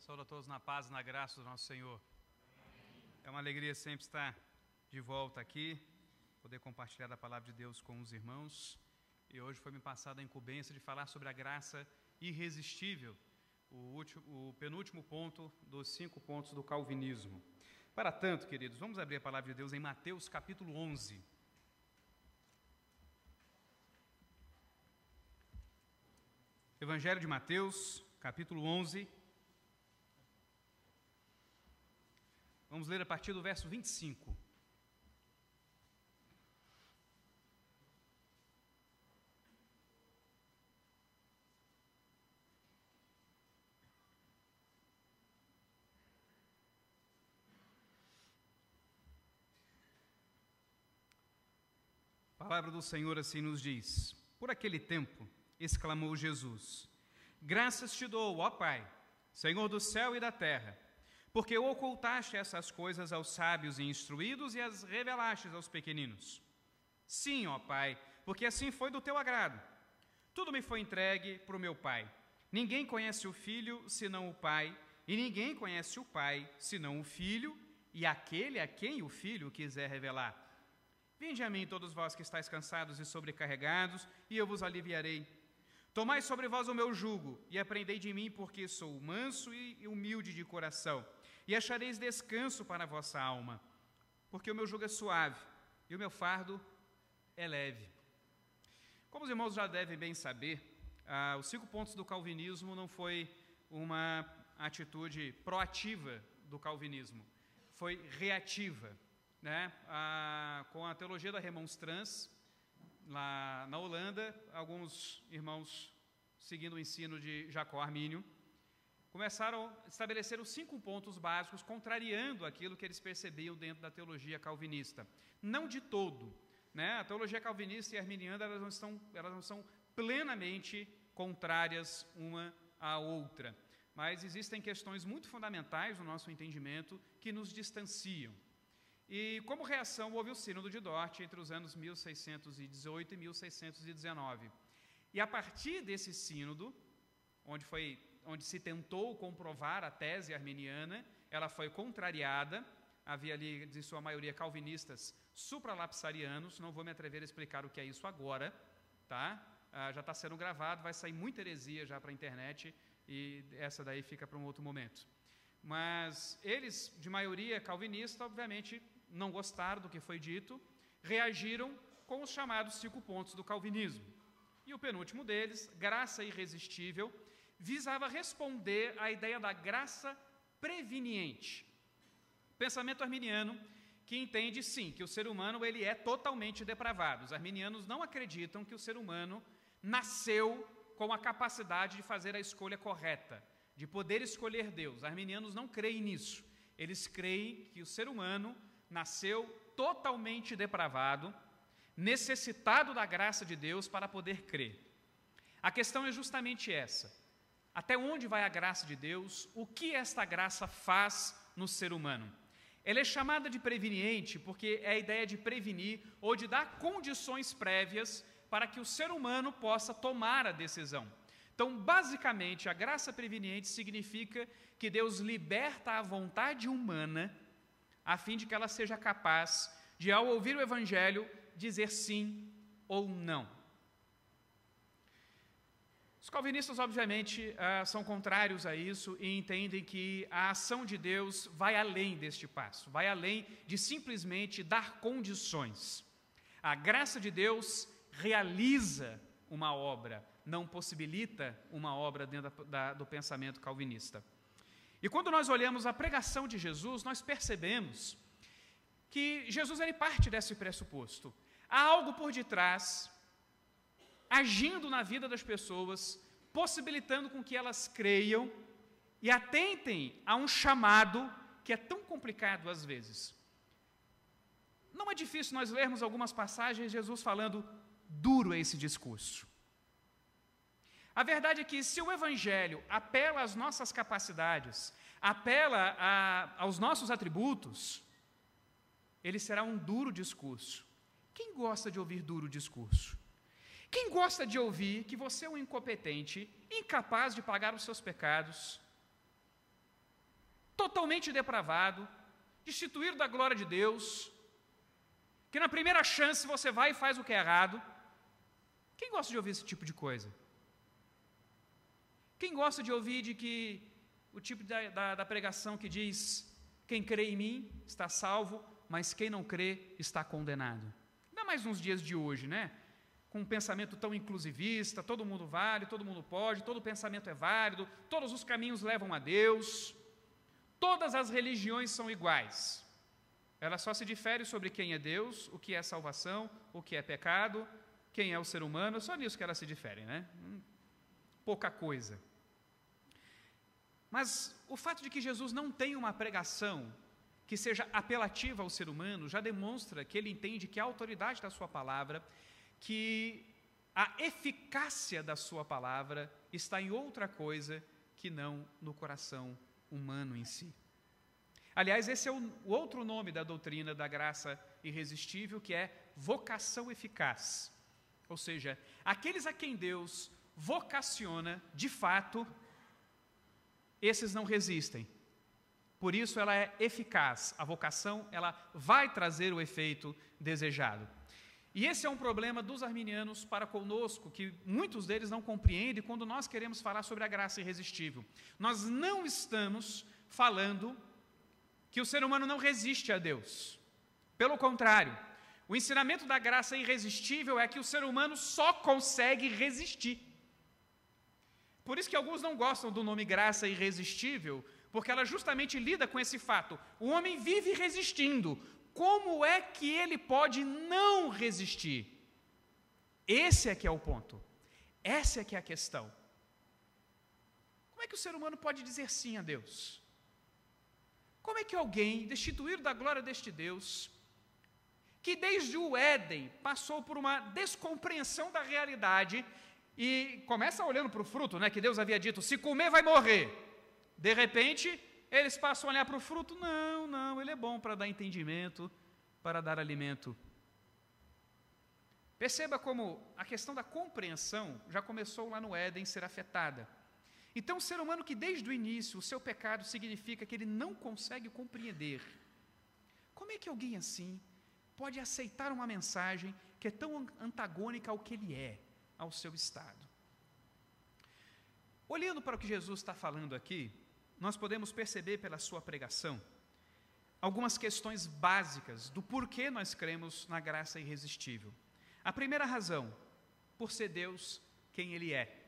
Saúde a todos na paz e na graça do nosso Senhor. É uma alegria sempre estar de volta aqui, poder compartilhar da palavra de Deus com os irmãos. E hoje foi me passada a incumbência de falar sobre a graça irresistível, o penúltimo ponto dos 5 pontos do calvinismo. Para tanto, queridos, vamos abrir a palavra de Deus em Mateus capítulo 11. Evangelho de Mateus, capítulo 11. Vamos ler a partir do verso 25. A palavra do Senhor assim nos diz: Por aquele tempo, exclamou Jesus, graças te dou, ó Pai, Senhor do céu e da terra, porque ocultaste essas coisas aos sábios e instruídos e as revelaste aos pequeninos. Sim, ó Pai, porque assim foi do teu agrado. Tudo me foi entregue para o meu Pai. Ninguém conhece o Filho senão o Pai, e ninguém conhece o Pai senão o Filho e aquele a quem o Filho quiser revelar. Vinde a mim todos vós que estáis cansados e sobrecarregados, e eu vos aliviarei. Tomai sobre vós o meu jugo, e aprendei de mim, porque sou manso e humilde de coração, e achareis descanso para a vossa alma, porque o meu jugo é suave, e o meu fardo é leve. Como os irmãos já devem bem saber, os 5 pontos do calvinismo não foi uma atitude proativa do calvinismo, foi reativa, né? Com a teologia da remonstrância, lá na Holanda, alguns irmãos, seguindo o ensino de Jacó Armínio, começaram a estabelecer os 5 pontos básicos, contrariando aquilo que eles percebiam dentro da teologia calvinista. Não de todo, né? A teologia calvinista e arminiana elas não são plenamente contrárias uma à outra, mas existem questões muito fundamentais no nosso entendimento que nos distanciam. E, como reação, houve o Sínodo de Dort entre os anos 1618 e 1619. E, a partir desse sínodo, onde se tentou comprovar a tese arminiana, ela foi contrariada. Havia ali, de sua maioria, calvinistas supralapsarianos. Não vou me atrever a explicar o que é isso agora, tá? Já está sendo gravado, vai sair muita heresia já para a internet, e essa daí fica para um outro momento. Mas eles, de maioria calvinista, obviamente, não gostaram do que foi dito, reagiram com os chamados 5 pontos do calvinismo. E o penúltimo deles, graça irresistível, visava responder à ideia da graça preveniente. Pensamento arminiano que entende, sim, que o ser humano ele é totalmente depravado. Os arminianos não acreditam que o ser humano nasceu com a capacidade de fazer a escolha correta, de poder escolher Deus. Os arminianos não creem nisso. Eles creem que o ser humano nasceu totalmente depravado, necessitado da graça de Deus para poder crer. A questão é justamente essa: até onde vai a graça de Deus? O que esta graça faz no ser humano? Ela é chamada de preveniente porque é a ideia de prevenir ou de dar condições prévias para que o ser humano possa tomar a decisão. Então, basicamente, a graça preveniente significa que Deus liberta a vontade humana a fim de que ela seja capaz de, ao ouvir o Evangelho, dizer sim ou não. Os calvinistas, obviamente, são contrários a isso e entendem que a ação de Deus vai além deste passo, vai além de simplesmente dar condições. A graça de Deus realiza uma obra, não possibilita uma obra dentro do pensamento calvinista. E quando nós olhamos a pregação de Jesus, nós percebemos que Jesus ele parte desse pressuposto. Há algo por detrás, agindo na vida das pessoas, possibilitando com que elas creiam e atentem a um chamado que é tão complicado às vezes. Não é difícil nós lermos algumas passagens de Jesus falando: duro é esse discurso. A verdade é que se o Evangelho apela às nossas capacidades, apela aos nossos atributos, ele será um duro discurso. Quem gosta de ouvir duro discurso? Quem gosta de ouvir que você é um incompetente, incapaz de pagar os seus pecados, totalmente depravado, destituído da glória de Deus, que na primeira chance você vai e faz o que é errado. Quem gosta de ouvir esse tipo de coisa? Quem gosta de ouvir de que o tipo da pregação que diz: quem crê em mim está salvo, mas quem não crê está condenado? Ainda mais nos dias de hoje, né? Com um pensamento tão inclusivista, todo mundo vale, todo mundo pode, todo pensamento é válido, todos os caminhos levam a Deus, todas as religiões são iguais. Elas só se diferem sobre quem é Deus, o que é salvação, o que é pecado, quem é o ser humano, só nisso que elas se diferem, né? Pouca coisa. Mas o fato de que Jesus não tem uma pregação que seja apelativa ao ser humano já demonstra que ele entende que a autoridade da sua palavra, que a eficácia da sua palavra está em outra coisa que não no coração humano em si. Aliás, esse é o outro nome da doutrina da graça irresistível, que é vocação eficaz. Ou seja, aqueles a quem Deus vocaciona, de fato, esses não resistem. Por isso ela é eficaz. A vocação, ela vai trazer o efeito desejado. E esse é um problema dos arminianos para conosco, que muitos deles não compreendem quando nós queremos falar sobre a graça irresistível. Nós não estamos falando que o ser humano não resiste a Deus. Pelo contrário, o ensinamento da graça irresistível é que o ser humano só consegue resistir. Por isso que alguns não gostam do nome graça irresistível, porque ela justamente lida com esse fato. O homem vive resistindo. Como é que ele pode não resistir? Esse é que é o ponto. Essa é que é a questão. Como é que o ser humano pode dizer sim a Deus? Como é que alguém, destituído da glória deste Deus, que desde o Éden passou por uma descompreensão da realidade e começa olhando para o fruto, né, que Deus havia dito: se comer vai morrer. De repente, eles passam a olhar para o fruto: não, ele é bom para dar entendimento, para dar alimento. Perceba como a questão da compreensão já começou lá no Éden ser afetada. Então, o ser humano que desde o início, o seu pecado significa que ele não consegue compreender. Como é que alguém assim pode aceitar uma mensagem que é tão antagônica ao que ele é, ao seu estado? Olhando para o que Jesus está falando aqui, nós podemos perceber pela sua pregação algumas questões básicas do porquê nós cremos na graça irresistível. A primeira razão, por ser Deus quem Ele é.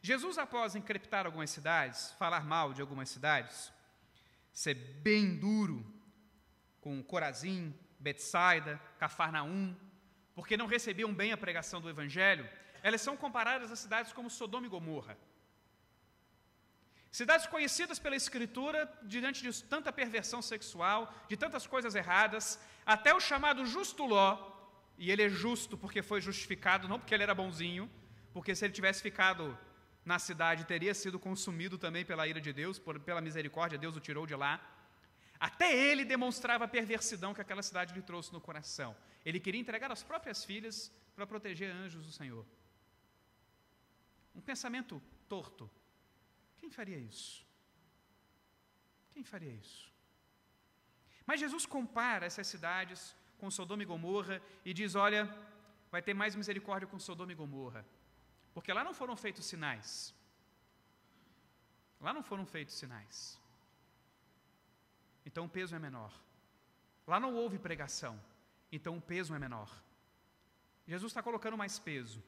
Jesus, após encriptar algumas cidades, falar mal de algumas cidades, ser bem duro com Corazim, Betsaida, Cafarnaum, porque não recebiam bem a pregação do Evangelho, elas são comparadas a cidades como Sodoma e Gomorra. Cidades conhecidas pela Escritura, diante de tanta perversão sexual, de tantas coisas erradas, até o chamado justo Ló, e ele é justo porque foi justificado, não porque ele era bonzinho, porque se ele tivesse ficado na cidade, teria sido consumido também pela ira de Deus, pela misericórdia, Deus o tirou de lá. Até ele demonstrava a perversidão que aquela cidade lhe trouxe no coração. Ele queria entregar as próprias filhas para proteger anjos do Senhor. Um pensamento torto. Quem faria isso? Quem faria isso? Mas Jesus compara essas cidades com Sodoma e Gomorra e diz: olha, vai ter mais misericórdia com Sodoma e Gomorra, porque lá não foram feitos sinais. Lá não foram feitos sinais. Então o peso é menor. Lá não houve pregação, então o peso é menor. Jesus está colocando mais peso.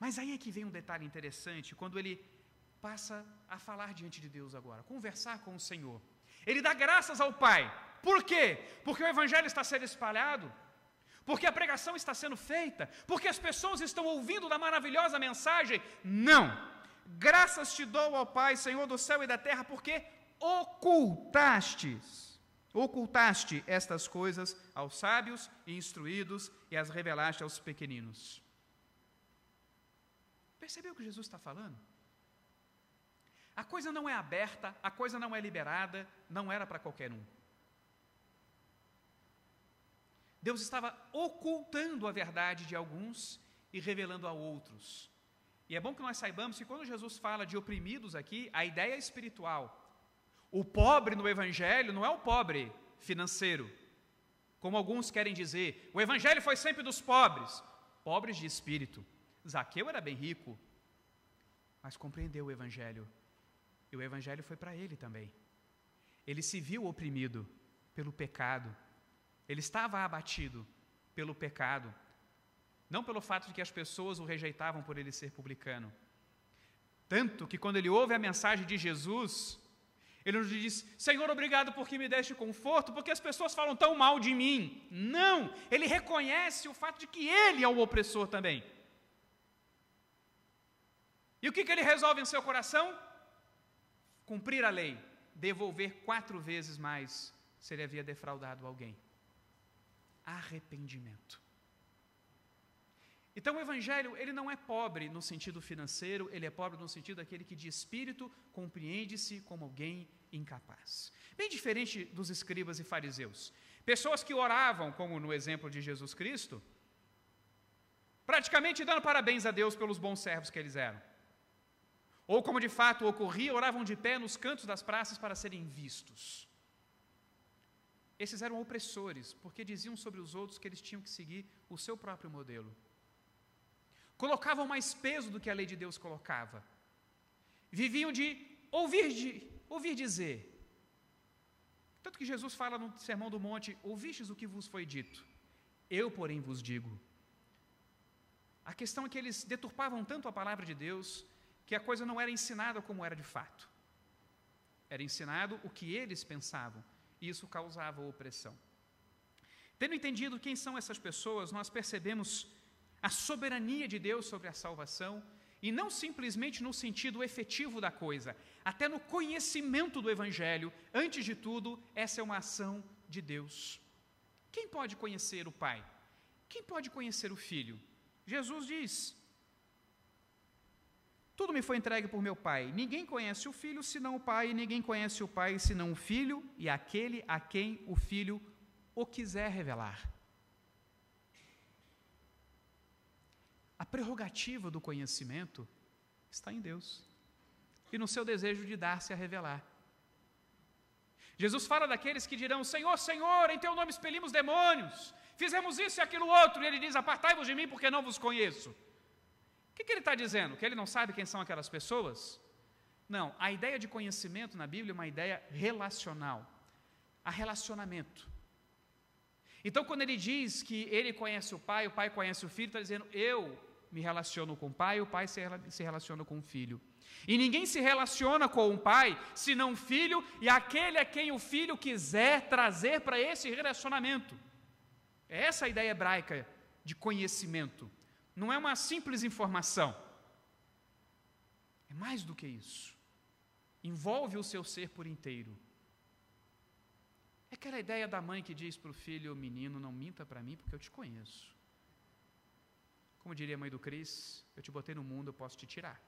Mas aí é que vem um detalhe interessante, quando ele passa a falar diante de Deus agora, conversar com o Senhor. Ele dá graças ao Pai. Por quê? Porque o Evangelho está sendo espalhado, porque a pregação está sendo feita, porque as pessoas estão ouvindo da maravilhosa mensagem. Não! Graças te dou, ó Pai, Senhor do céu e da terra, porque ocultaste estas coisas aos sábios e instruídos e as revelaste aos pequeninos. Percebeu o que Jesus está falando? A coisa não é aberta, a coisa não é liberada, não era para qualquer um. Deus estava ocultando a verdade de alguns e revelando a outros. E é bom que nós saibamos que quando Jesus fala de oprimidos aqui, a ideia é espiritual. O pobre no Evangelho não é o pobre financeiro, como alguns querem dizer. O Evangelho foi sempre dos pobres, pobres de espírito. Zaqueu era bem rico, mas compreendeu o Evangelho, e o Evangelho foi para ele também. Ele se viu oprimido pelo pecado, ele estava abatido pelo pecado, não pelo fato de que as pessoas o rejeitavam por ele ser publicano. Tanto que quando ele ouve a mensagem de Jesus, ele não diz: Senhor, obrigado porque me deste conforto, porque as pessoas falam tão mal de mim. Não, ele reconhece o fato de que ele é o opressor também. E o que ele resolve em seu coração? Cumprir a lei, devolver 4 vezes mais se ele havia defraudado alguém. Arrependimento. Então o Evangelho, ele não é pobre no sentido financeiro, ele é pobre no sentido daquele que de espírito compreende-se como alguém incapaz. Bem diferente dos escribas e fariseus. Pessoas que oravam, como no exemplo de Jesus Cristo, praticamente dando parabéns a Deus pelos bons servos que eles eram. Ou como de fato ocorria, oravam de pé nos cantos das praças para serem vistos. Esses eram opressores, porque diziam sobre os outros que eles tinham que seguir o seu próprio modelo. Colocavam mais peso do que a lei de Deus colocava. Viviam de ouvir dizer. Tanto que Jesus fala no Sermão do Monte: ouvistes o que vos foi dito, eu, porém, vos digo. A questão é que eles deturpavam tanto a palavra de Deus, que a coisa não era ensinada como era de fato. Era ensinado o que eles pensavam, e isso causava opressão. Tendo entendido quem são essas pessoas, nós percebemos a soberania de Deus sobre a salvação, e não simplesmente no sentido efetivo da coisa, até no conhecimento do Evangelho. Antes de tudo, essa é uma ação de Deus. Quem pode conhecer o Pai? Quem pode conhecer o Filho? Jesus diz: tudo me foi entregue por meu Pai. Ninguém conhece o Filho senão o Pai, e ninguém conhece o Pai senão o Filho e aquele a quem o Filho o quiser revelar. A prerrogativa do conhecimento está em Deus e no seu desejo de dar-se a revelar. Jesus fala daqueles que dirão: Senhor, Senhor, em teu nome expelimos demônios, fizemos isso e aquilo outro, e ele diz: apartai-vos de mim porque não vos conheço. O que ele está dizendo? Que ele não sabe quem são aquelas pessoas? Não, a ideia de conhecimento na Bíblia é uma ideia relacional, há relacionamento. Então, quando ele diz que ele conhece o Pai conhece o Filho, está dizendo: eu me relaciono com o Pai se relaciona com o Filho. E ninguém se relaciona com o Pai, senão o Filho, e aquele a quem o Filho quiser trazer para esse relacionamento. É essa a ideia hebraica de conhecimento. Não é uma simples informação. É mais do que isso. Envolve o seu ser por inteiro. É aquela ideia da mãe que diz para o filho: menino, não minta para mim porque eu te conheço. Como diria a mãe do Cris: eu te botei no mundo, eu posso te tirar.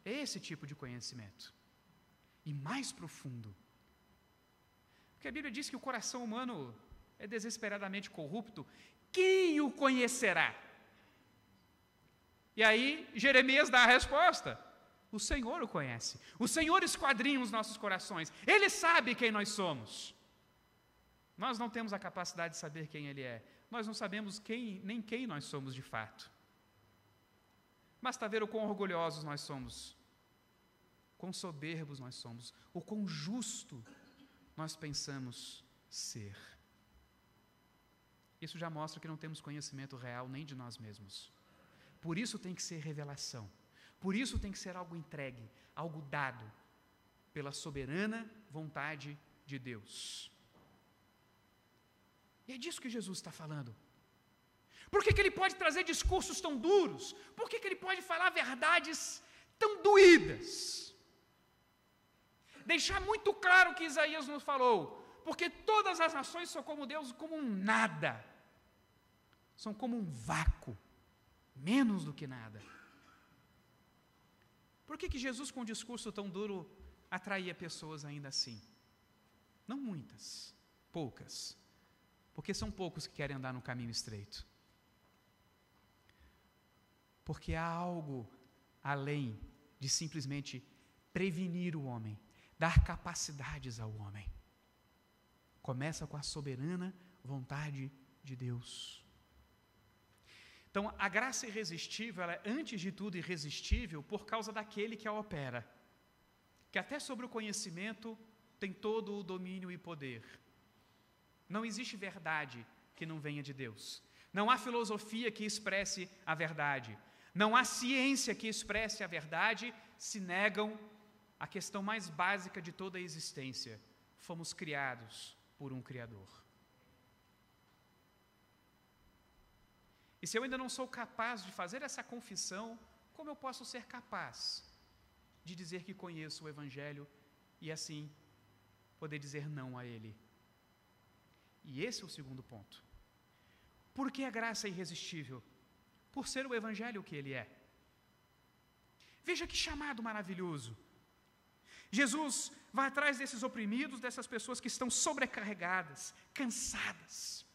É esse tipo de conhecimento. E mais profundo. Porque a Bíblia diz que o coração humano é desesperadamente corrupto. Quem o conhecerá? E aí Jeremias dá a resposta: o Senhor o conhece. O Senhor esquadrinha os nossos corações. Ele sabe quem nós somos. Nós não temos a capacidade de saber quem Ele é. Nós não sabemos nem quem nós somos de fato. Basta ver o quão orgulhosos nós somos, quão soberbos nós somos, o quão justo nós pensamos ser. Isso já mostra que não temos conhecimento real nem de nós mesmos. Por isso tem que ser revelação. Por isso tem que ser algo entregue, algo dado pela soberana vontade de Deus. E é disso que Jesus está falando. Por que ele pode trazer discursos tão duros? Por que ele pode falar verdades tão doídas? Deixar muito claro o que Isaías nos falou. Porque todas as nações são como Deus, como um nada. São como um vácuo, menos do que nada. Por que Jesus, com um discurso tão duro, atraía pessoas ainda assim? Não muitas, poucas. Porque são poucos que querem andar no caminho estreito. Porque há algo além de simplesmente prevenir o homem, dar capacidades ao homem. Começa com a soberana vontade de Deus. Então, a graça irresistível, ela é, antes de tudo, irresistível por causa daquele que a opera, que até sobre o conhecimento tem todo o domínio e poder. Não existe verdade que não venha de Deus. Não há filosofia que expresse a verdade. Não há ciência que expresse a verdade, se negam a questão mais básica de toda a existência. Fomos criados por um Criador. E se eu ainda não sou capaz de fazer essa confissão, como eu posso ser capaz de dizer que conheço o Evangelho e assim poder dizer não a ele? E esse é o segundo ponto. Por que a graça é irresistível? Por ser o Evangelho o que ele é. Veja que chamado maravilhoso. Jesus vai atrás desses oprimidos, dessas pessoas que estão sobrecarregadas, cansadas.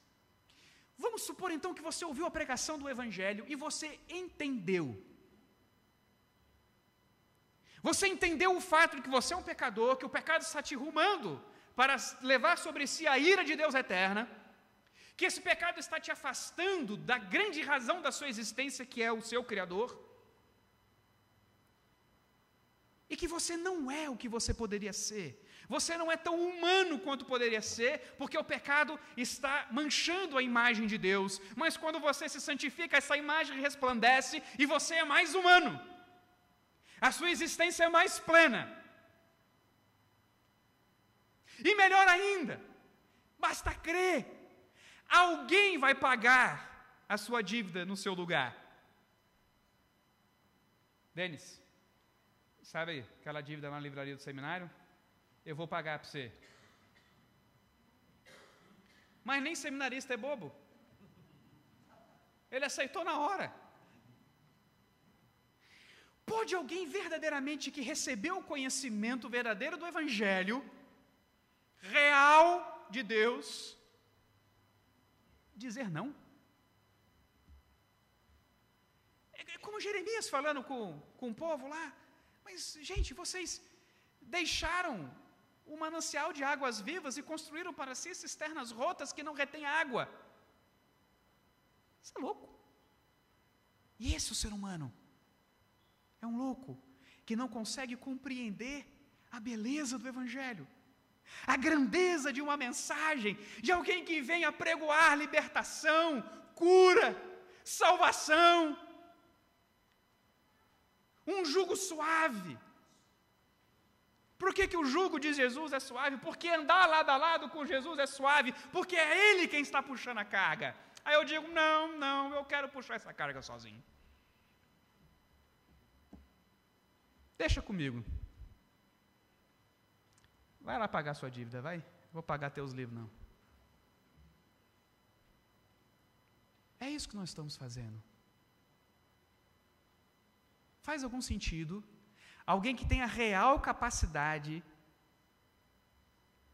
Vamos supor então que você ouviu a pregação do Evangelho e você entendeu. Você entendeu o fato de que você é um pecador, que o pecado está te rumando para levar sobre si a ira de Deus eterna, que esse pecado está te afastando da grande razão da sua existência, que é o seu Criador, e que você não é o que você poderia ser. Você não é tão humano quanto poderia ser, porque o pecado está manchando a imagem de Deus. Mas quando você se santifica, essa imagem resplandece e você é mais humano. A sua existência é mais plena. E melhor ainda, basta crer. Alguém vai pagar a sua dívida no seu lugar. Denis, sabe aquela dívida na livraria do seminário? Eu vou pagar para você. Mas nem seminarista é bobo. Ele aceitou na hora. Pode alguém verdadeiramente que recebeu o conhecimento verdadeiro do Evangelho, real de Deus, dizer não? É como Jeremias falando com o povo lá. Mas, gente, vocês deixaram o manancial de águas vivas e construíram para si cisternas rotas que não retêm água. Isso é louco. E esse é o ser humano. É um louco que não consegue compreender a beleza do Evangelho, a grandeza de uma mensagem, de alguém que vem apregoar libertação, cura, salvação, um jugo suave. Por que o jugo de Jesus é suave? Porque andar lado a lado com Jesus é suave, porque é Ele quem está puxando a carga. Aí eu digo, não, eu quero puxar essa carga sozinho. Deixa comigo. Vai lá pagar sua dívida, vai. Vou pagar teus livros, não. É isso que nós estamos fazendo. Faz algum sentido alguém que tenha real capacidade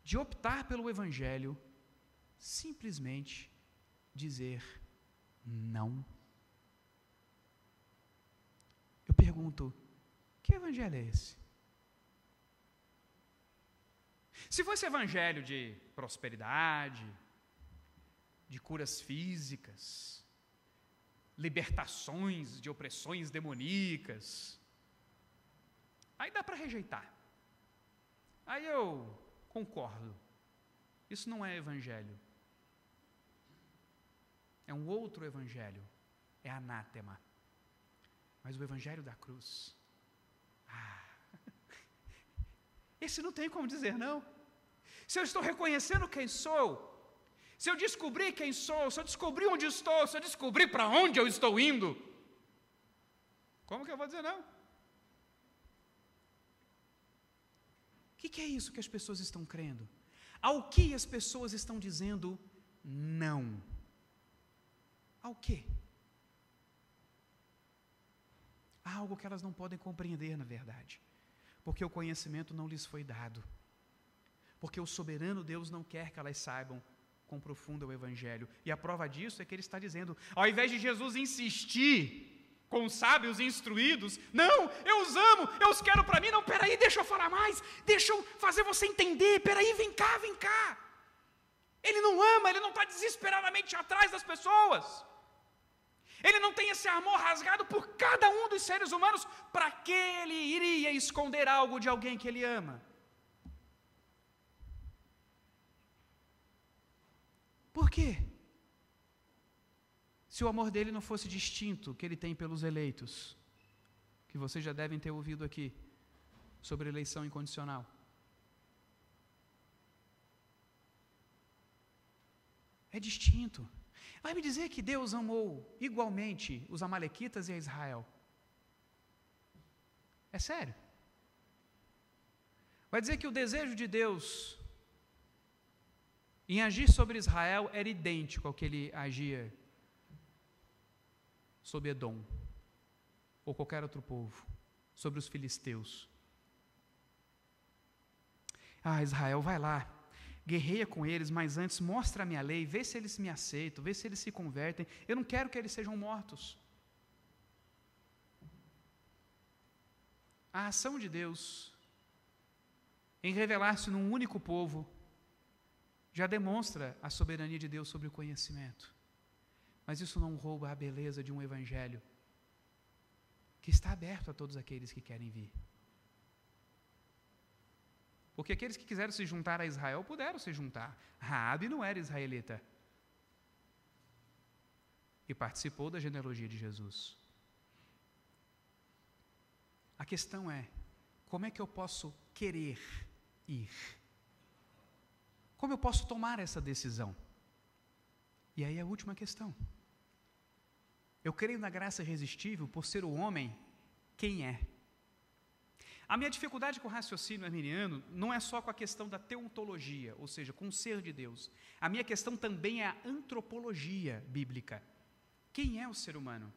de optar pelo Evangelho simplesmente dizer não? Eu pergunto, que Evangelho é esse? Se fosse Evangelho de prosperidade, de curas físicas, libertações de opressões demoníacas, aí dá para rejeitar. Aí eu concordo. Isso não é Evangelho. É um outro Evangelho. É anátema. Mas o Evangelho da cruz, esse não tem como dizer não. Se eu estou reconhecendo quem sou, se eu descobrir quem sou, se eu descobrir onde estou, se eu descobrir para onde eu estou indo, como que eu vou dizer não? O que é isso que as pessoas estão crendo? Ao que as pessoas estão dizendo não? Ao quê? Há algo que elas não podem compreender, na verdade, porque o conhecimento não lhes foi dado, porque o soberano Deus não quer que elas saibam quão profundo é o Evangelho, e a prova disso é que ele está dizendo, ao invés de Jesus insistir com os sábios e instruídos. Não, eu os amo, eu os quero para mim. Não, peraí, deixa eu falar mais, deixa eu fazer você entender. Peraí, vem cá, vem cá. Ele não ama, ele não está desesperadamente atrás das pessoas. Ele não tem esse amor rasgado por cada um dos seres humanos. Para que ele iria esconder algo de alguém que ele ama? Por quê? Se o amor dele não fosse distinto que ele tem pelos eleitos, que vocês já devem ter ouvido aqui, sobre eleição incondicional. É distinto. Vai me dizer que Deus amou igualmente os amalequitas e a Israel? É sério? Vai dizer que o desejo de Deus em agir sobre Israel era idêntico ao que ele agia sobre Edom, ou qualquer outro povo, sobre os filisteus? Israel, vai lá, guerreia com eles, mas antes mostra a minha lei, vê se eles me aceitam, vê se eles se convertem. Eu não quero que eles sejam mortos. A ação de Deus em revelar-se num único povo já demonstra a soberania de Deus sobre o conhecimento. Mas isso não rouba a beleza de um evangelho que está aberto a todos aqueles que querem vir. Porque aqueles que quiseram se juntar a Israel puderam se juntar. Raabe não era israelita e participou da genealogia de Jesus. A questão é, como é que eu posso querer ir? Como eu posso tomar essa decisão? E aí a última questão. Eu creio na graça irresistível por ser o homem quem é. A minha dificuldade com o raciocínio arminiano não é só com a questão da teontologia, ou seja, com o ser de Deus. A minha questão também é a antropologia bíblica. Quem é o ser humano?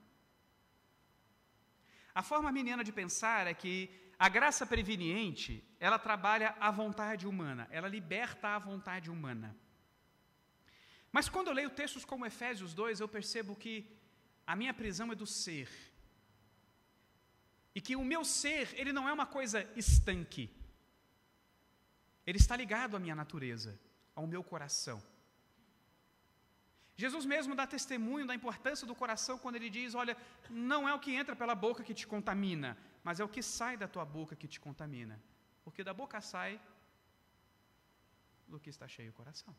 A forma arminiana de pensar é que a graça preveniente, ela trabalha a vontade humana, ela liberta a vontade humana. Mas quando eu leio textos como Efésios 2, eu percebo que a minha prisão é do ser. E que o meu ser, ele não é uma coisa estanque. Ele está ligado à minha natureza, ao meu coração. Jesus mesmo dá testemunho da importância do coração quando ele diz, olha, não é o que entra pela boca que te contamina, mas é o que sai da tua boca que te contamina. Porque da boca sai do que está cheio o coração.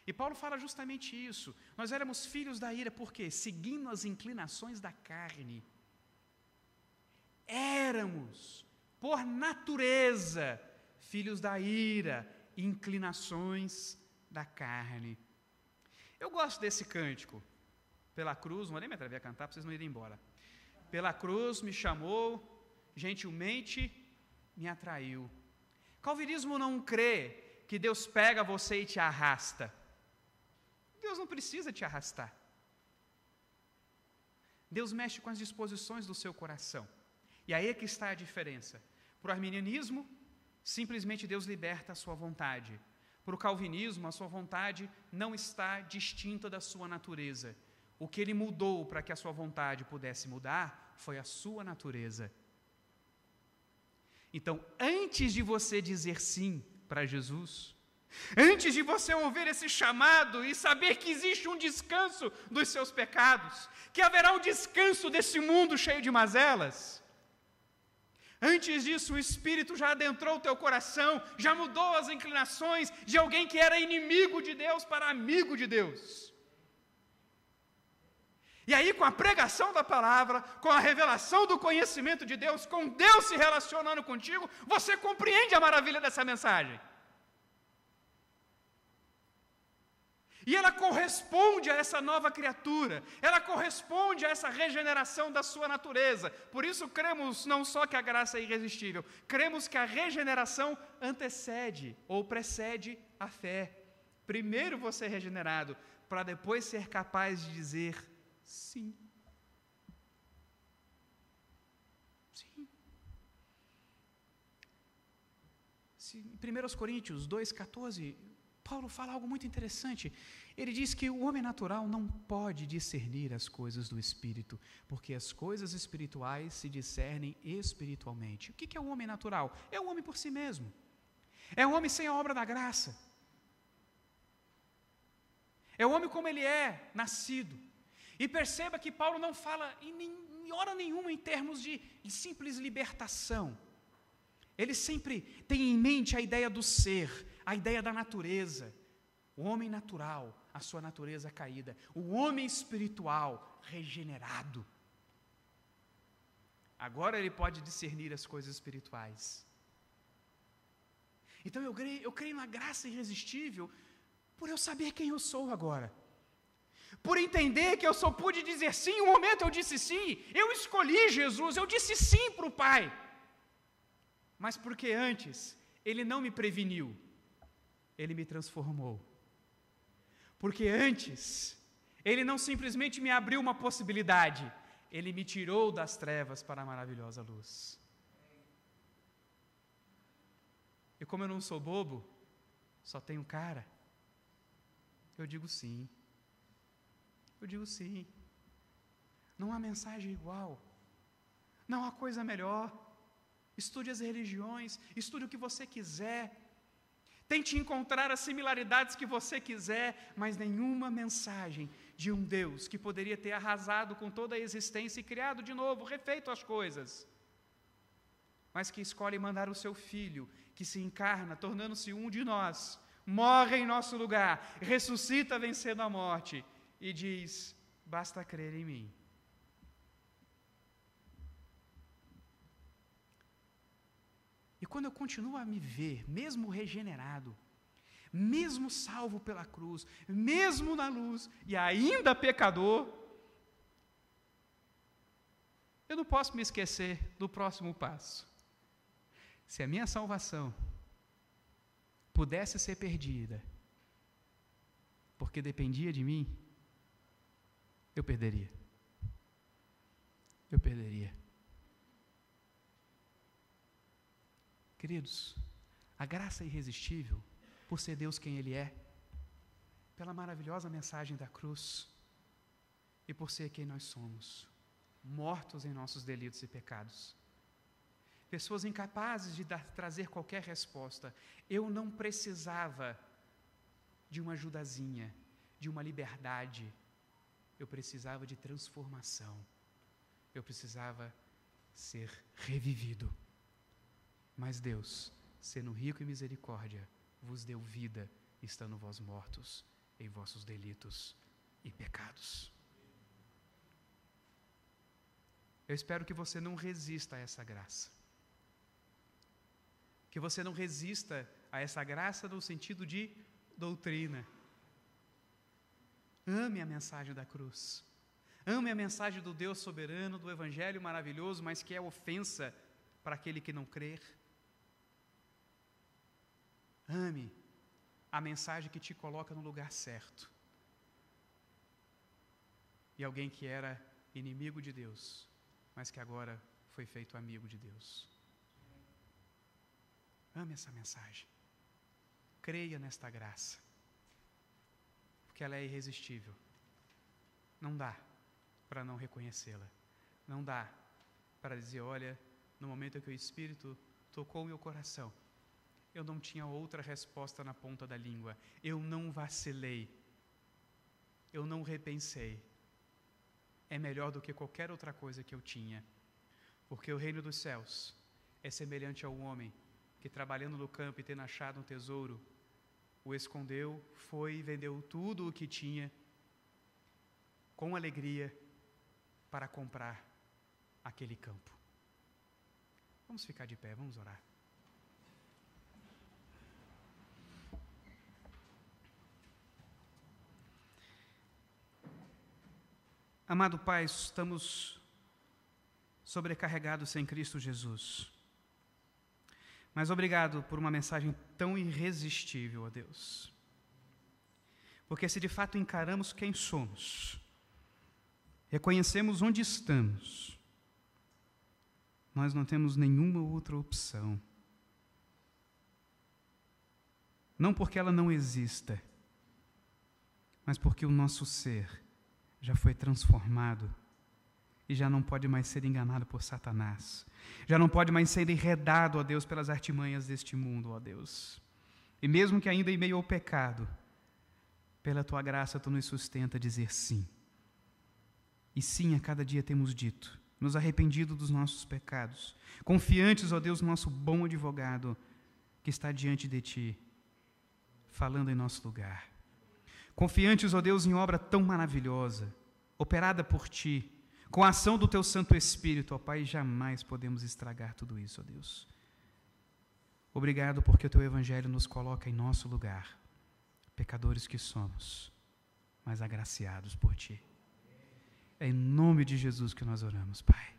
E Paulo fala justamente isso. Nós éramos filhos da ira, por quê? Seguindo as inclinações da carne. Éramos, por natureza, filhos da ira, inclinações da carne. Eu gosto desse cântico. Pela cruz, não vou nem me atrever a cantar para vocês não irem embora. Pela cruz me chamou, gentilmente me atraiu. Calvinismo não crê que Deus pega você e te arrasta. Deus não precisa te arrastar. Deus mexe com as disposições do seu coração. E aí é que está a diferença. Para o arminianismo, simplesmente Deus liberta a sua vontade. Para o calvinismo, a sua vontade não está distinta da sua natureza. O que ele mudou para que a sua vontade pudesse mudar foi a sua natureza. Então, antes de você dizer sim para Jesus, antes de você ouvir esse chamado e saber que existe um descanso dos seus pecados, que haverá um descanso desse mundo cheio de mazelas, antes disso o Espírito já adentrou o teu coração, já mudou as inclinações de alguém que era inimigo de Deus para amigo de Deus. E aí, com a pregação da palavra, com a revelação do conhecimento de Deus, com Deus se relacionando contigo, você compreende a maravilha dessa mensagem. E ela corresponde a essa nova criatura, ela corresponde a essa regeneração da sua natureza. Por isso cremos não só que a graça é irresistível, cremos que a regeneração antecede ou precede a fé. Primeiro você é regenerado, para depois ser capaz de dizer sim. Sim. Em 1 Coríntios 2,14, Paulo fala algo muito interessante. Ele diz que o homem natural não pode discernir as coisas do Espírito, porque as coisas espirituais se discernem espiritualmente. O que é o homem natural? É o homem por si mesmo. É o homem sem a obra da graça. É o homem como ele é, nascido. E perceba que Paulo não fala em hora nenhuma em termos de simples libertação. Ele sempre tem em mente a ideia do ser, a ideia da natureza. O homem natural, a sua natureza caída. O homem espiritual, regenerado. Agora ele pode discernir as coisas espirituais. Então eu creio na graça irresistível por eu saber quem eu sou agora. Por entender que eu só pude dizer sim, um momento eu disse sim, eu escolhi Jesus, eu disse sim para o Pai. Mas porque antes Ele não me preveniu, Ele me transformou. Porque antes Ele não simplesmente me abriu uma possibilidade, Ele me tirou das trevas para a maravilhosa luz. E como eu não sou bobo, só tenho cara, eu digo sim. Eu digo sim. Não há mensagem igual. Não há coisa melhor. Estude as religiões, estude o que você quiser. Tente encontrar as similaridades que você quiser, mas nenhuma mensagem de um Deus que poderia ter arrasado com toda a existência e criado de novo, refeito as coisas, mas que escolhe mandar o seu Filho, que se encarna, tornando-se um de nós, morre em nosso lugar, ressuscita vencendo a morte e diz: basta crer em mim. E quando eu continuo a me ver, mesmo regenerado, mesmo salvo pela cruz, mesmo na luz e ainda pecador, eu não posso me esquecer do próximo passo. Se a minha salvação pudesse ser perdida, porque dependia de mim, eu perderia. Eu perderia. Queridos, a graça é irresistível, por ser Deus quem Ele é, pela maravilhosa mensagem da cruz, e por ser quem nós somos, mortos em nossos delitos e pecados. Pessoas incapazes de trazer qualquer resposta. Eu não precisava de uma ajudazinha, de uma liberdade. Eu precisava de transformação. Eu precisava ser revivido. Mas Deus, sendo rico em misericórdia, vos deu vida, estando vós mortos em vossos delitos e pecados. Eu espero que você não resista a essa graça. Que você não resista a essa graça no sentido de doutrina. Ame a mensagem da cruz. Ame a mensagem do Deus soberano, do Evangelho maravilhoso, mas que é ofensa para aquele que não crer. Ame a mensagem que te coloca no lugar certo. E alguém que era inimigo de Deus, mas que agora foi feito amigo de Deus. Ame essa mensagem. Creia nesta graça. Porque ela é irresistível. Não dá para não reconhecê-la. Não dá para dizer: olha, no momento em que o Espírito tocou o meu coração, eu não tinha outra resposta na ponta da língua. Eu não vacilei. Eu não repensei. É melhor do que qualquer outra coisa que eu tinha. Porque o reino dos céus é semelhante ao homem que, trabalhando no campo e tendo achado um tesouro, o escondeu, foi e vendeu tudo o que tinha, com alegria, para comprar aquele campo. Vamos ficar de pé, vamos orar. Amado Pai, estamos sobrecarregados sem Cristo Jesus. Mas obrigado por uma mensagem tão irresistível, ó Deus. Porque se de fato encaramos quem somos, reconhecemos onde estamos, nós não temos nenhuma outra opção Não porque ela não exista, mas porque o nosso ser já foi transformado e já não pode mais ser enganado por Satanás. Já não pode mais ser enredado, ó Deus, pelas artimanhas deste mundo, ó Deus. E mesmo que ainda em meio ao pecado, pela Tua graça Tu nos sustenta a dizer sim. E sim, a cada dia temos dito, nos arrependido dos nossos pecados, confiantes, ó Deus, nosso bom advogado, que está diante de Ti, falando em nosso lugar. Confiantes, ó Deus, em obra tão maravilhosa, operada por Ti, com a ação do Teu Santo Espírito, ó Pai, jamais podemos estragar tudo isso, ó Deus. Obrigado porque o Teu Evangelho nos coloca em nosso lugar, pecadores que somos, mas agraciados por Ti. É em nome de Jesus que nós oramos, Pai.